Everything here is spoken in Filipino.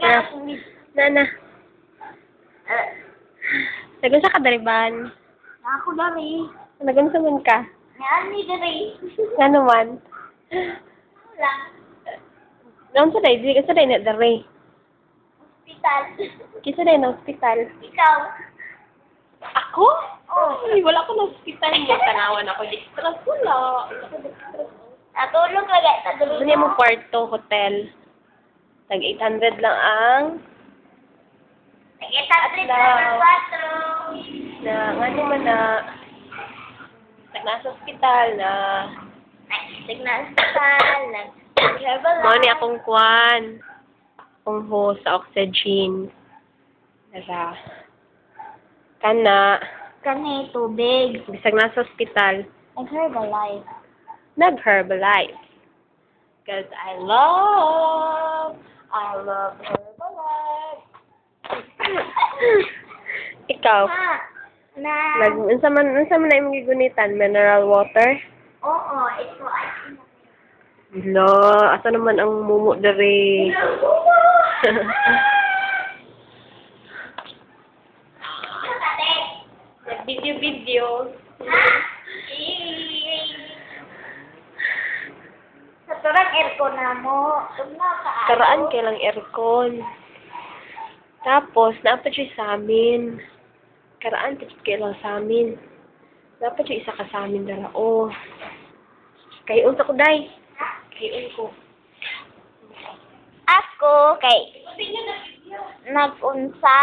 Nana. Nagun sa kadariban. Ako dari. Nagun sa man ka. Yan ni dari. Nga naman. Wala. Naon sa day? Di ka sa day na dari. Hospital. Kisa day na hospital. Ikaw. Ako? Oh. Ay, wala ko na hospital. Tanawan ako. Distress wala. Natulog lagi. Natulog. Ano yung kwarto, hotel? Tag 800 lang ang Nag-800 Hello. number 4. na ano man na nasa hospital na Nag-signal hospital. Nag-herbal. mo ni akong kwan akong host sa oxygen nasa kana Kani, tubig. bisag nasa hospital Nag-herbalife. nag-Herbalife because I love Herbalife. Ikaw Na. unsa man na imong gigunitan mineral water. Oo, ito ay. Hala, asa naman ang mumu dere? Nag-video. Sa turang aircon na mo. Karaan kailang aircon. Tapos, naapa siya sa amin. Karaan, tapos kailang sa amin. Dapat siya isa ka sa amin dara. Oh. Kayon sa ko, day. Kayon ko. Ako kay nag-unsa